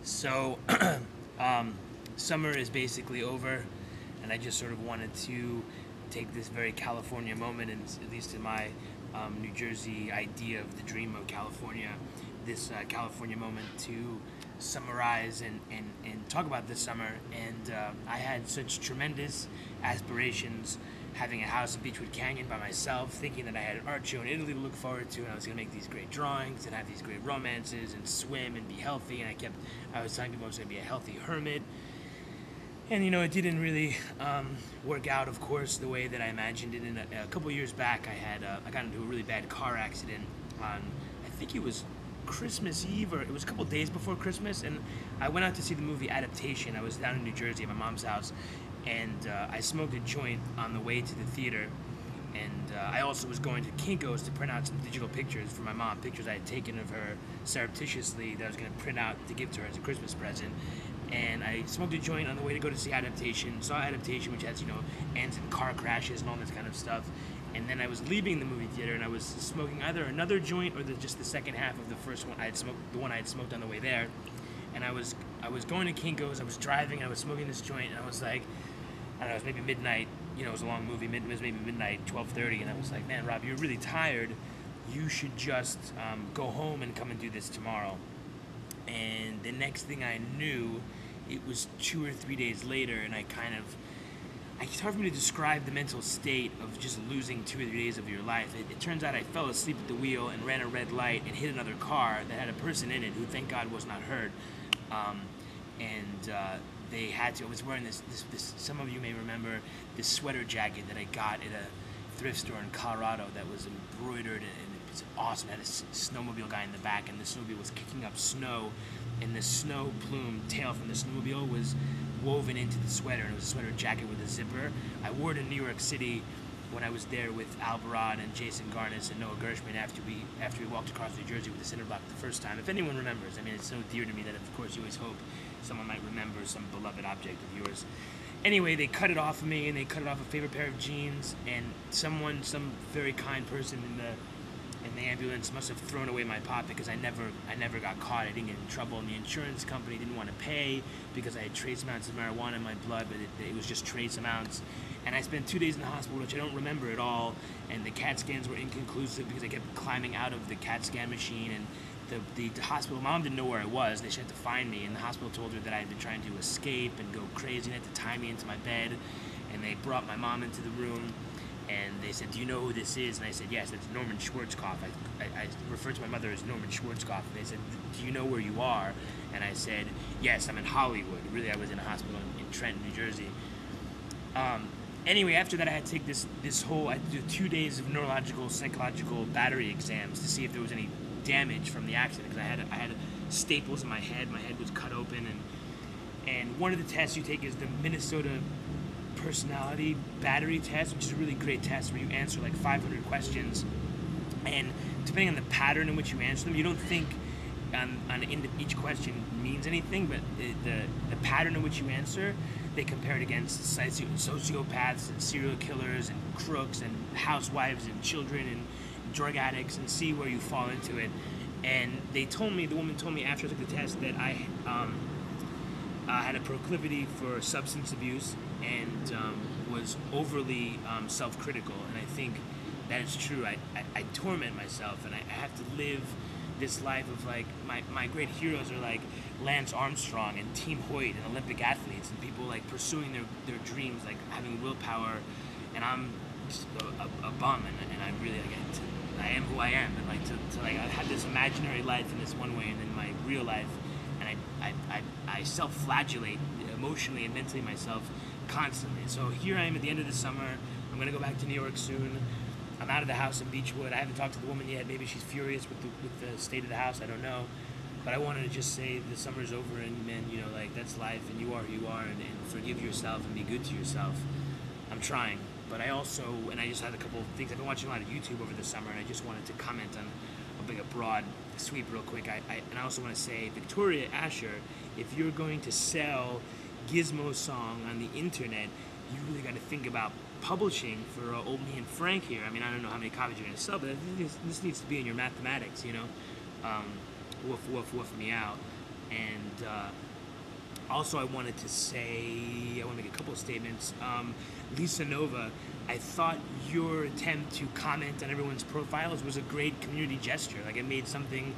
So, summer is basically over, and I just sort of wanted to take this very California moment, and at least in my New Jersey idea of the dream of California, this California moment to summarize and talk about this summer. And I had such tremendous aspirations having a house in Beechwood Canyon by myself, thinking that I had an art show in Italy to look forward to, and I was going to make these great drawings and have these great romances and swim and be healthy. And I was telling people I was going to be a healthy hermit. And it didn't really work out, of course, the way that I imagined it. And a couple years back, I got into a really bad car accident on, I think it was Christmas Eve, or it was a couple days before Christmas, and I went out to see the movie Adaptation. I was down in New Jersey at my mom's house, and I smoked a joint on the way to the theater. And I also was going to Kinko's to print out some digital pictures for my mom, pictures I had taken of her surreptitiously that I was going to print out to give to her as a Christmas present. And I smoked a joint on the way to go to see Adaptation, saw Adaptation, which has, ends in car crashes and all this kind of stuff. And then I was leaving the movie theater, and I was smoking either another joint or just the second half of the first one I had smoked, the one I had smoked on the way there. And I was going to Kinko's, I was driving, and I was smoking this joint, and I was like, I don't know, it was maybe midnight, it was a long movie, it was maybe midnight, 12:30, and I was like, man, Rob, you're really tired, you should just go home and come and do this tomorrow. And the next thing I knew, it was 2 or 3 days later, and it's hard for me to describe the mental state of just losing 2 or 3 days of your life. It turns out I fell asleep at the wheel and ran a red light and hit another car that had a person in it who, thank God, was not hurt. They had to. I was wearing this. Some of you may remember this sweater jacket that I got at a thrift store in Colorado that was embroidered, and it's awesome. It had a snowmobile guy in the back, and the snowmobile was kicking up snow, and the snow plume tail from the snowmobile was woven into the sweater, and it was a sweater jacket with a zipper. I wore it in New York City when I was there with Al Barad and Jason Garnis and Noah Gershman after we walked across New Jersey with the cinder block the first time. If anyone remembers, it's so dear to me that of course you always hope someone might remember some beloved object of yours. Anyway, they cut it off of me, and they cut it off a favorite pair of jeans, and some very kind person in the ambulance must have thrown away my pot because I never got caught. I didn't get in trouble, and the insurance company didn't want to pay because I had trace amounts of marijuana in my blood, but it was just trace amounts. And I spent 2 days in the hospital, which I don't remember at all, and the CAT scans were inconclusive because I kept climbing out of the CAT scan machine, and the hospital, mom didn't know where I was, and she had to find me, and the hospital told her that I had been trying to escape and go crazy, and had to tie me into my bed, and they brought my mom into the room, and they said, do you know who this is? And I said, yes, it's Norman Schwarzkopf. I referred to my mother as Norman Schwarzkopf, and they said, do you know where you are? And I said, yes, I'm in Hollywood. Really, I was in a hospital in Trenton, New Jersey. Anyway, after that, I had to take I had to do 2 days of neurological, psychological battery exams to see if there was any damage from the accident, because I had staples in my head was cut open, and one of the tests you take is the Minnesota personality battery test, which is a really great test where you answer like 500 questions, and depending on the pattern in which you answer them, you don't think each question means anything, but the pattern in which you answer, they compare it against sociopaths and serial killers and crooks and housewives and children and drug addicts, and see where you fall into it. And the woman told me after I took the test that I had a proclivity for substance abuse and was overly self-critical, and I think that is true. I torment myself, and I have to live this life of like my great heroes are like Lance Armstrong and Team Hoyt and Olympic athletes and people like pursuing their dreams, like having willpower, and I'm just a bum, and I am who I am, and I had this imaginary life in this one way, and then my real life, and I self-flagellate emotionally and mentally myself constantly. So here I am at the end of the summer. I'm gonna go back to New York soon. I'm out of the house in Beechwood. I haven't talked to the woman yet. Maybe she's furious with the state of the house. I don't know. But I wanted to just say the summer's over, and that's life, and you are who you are, and forgive yourself and be good to yourself. I'm trying. But I just had a couple of things. I've been watching a lot of YouTube over the summer, and I just wanted to comment on a broad sweep real quick. And I also want to say, Victoria Asher, if you're going to sell Gizmo Song on the internet, you really got to think about publishing for Old Me and Frank here. I don't know how many copies you're going to sell, but this needs to be in your mathematics, Woof, woof, woof me out. And also, I want to make a couple of statements. Lisa Nova, I thought your attempt to comment on everyone's profiles was a great community gesture. Like, it made something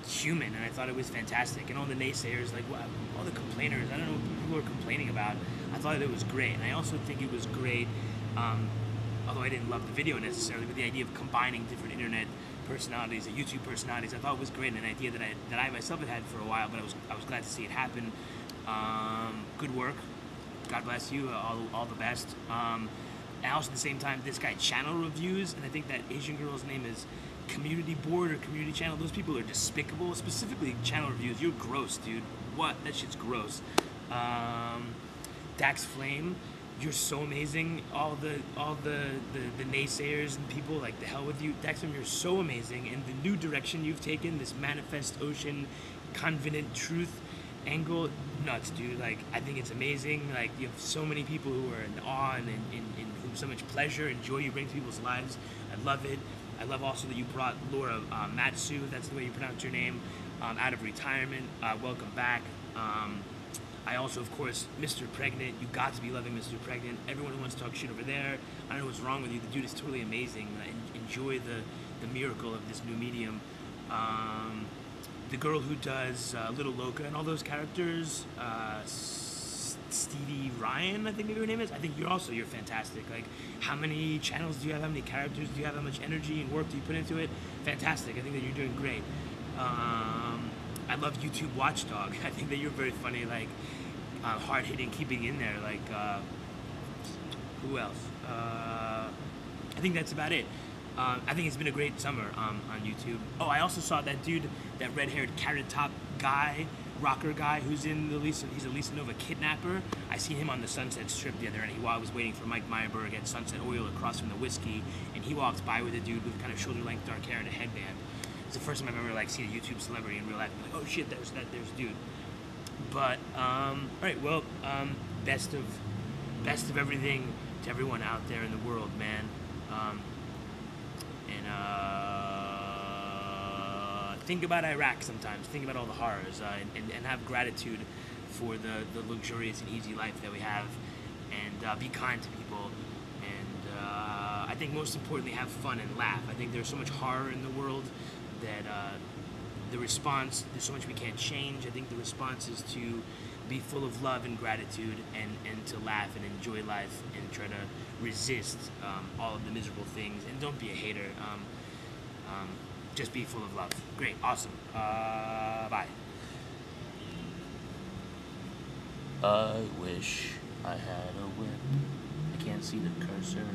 human, and I thought it was fantastic. And all the naysayers, like, wow, all the complainers, I don't know what people are complaining about. I thought it was great, and I also think it was great. Although I didn't love the video necessarily, but the idea of combining different internet personalities, YouTube personalities, I thought was great, and an idea that I myself had had for a while, but I was glad to see it happen. Good work. God bless you. All the best. And also at the same time, this guy channel reviews, and I think that Asian girl's name is Community Board or Community Channel. Those people are despicable. Specifically, channel reviews. You're gross, dude. What? That shit's gross. Dax Flame, you're so amazing. All the naysayers and people, like, the hell with you. Dax Flame, you're so amazing, and the new direction you've taken, this Manifest Ocean Convenant Truth angle, nuts, dude. Like, I think it's amazing. Like, you have so many people who are in awe and whom so much pleasure and joy you bring to people's lives. I love it. I love also that you brought Laura Matsu, that's the way you pronounce your name, out of retirement. Welcome back. I also, of course, Mr. Pregnant. You got to be loving Mr. Pregnant. Everyone who wants to talk shit over there, I don't know what's wrong with you. The dude is totally amazing. Enjoy the miracle of this new medium. The girl who does Little Loca and all those characters, Stevie Ryan, I think maybe her name is. I think you're fantastic. Like, how many channels do you have? How many characters do you have? How much energy and work do you put into it? Fantastic. I think that you're doing great. I love YouTube Watchdog. I think that you're very funny, like, hard hitting, keeping in there. Like, who else? I think that's about it. I think it's been a great summer on YouTube. Oh, I also saw that dude, that red-haired carrot top guy, rocker guy, who's in he's a Lisa Nova kidnapper. I seen him on the Sunset Strip the other night. While I was waiting for Mike Meyerberg at Sunset Oil across from the Whiskey, and he walked by with a dude with kind of shoulder-length dark hair and a headband. It's the first time I've ever, like, seen a YouTube celebrity in real life. I'm like, oh shit, there's a dude. But all right, well, best of everything to everyone out there in the world, man. Think about Iraq sometimes. Think about all the horrors, and have gratitude for the luxurious and easy life that we have, and be kind to people. And I think most importantly, have fun and laugh. I think there's so much horror in the world that there's so much we can't change. I think the response is to be full of love and gratitude, and to laugh and enjoy life, and try to resist all of the miserable things, and don't be a hater. Just be full of love. Great, awesome. Bye. I wish I had a whip. I can't see the cursor.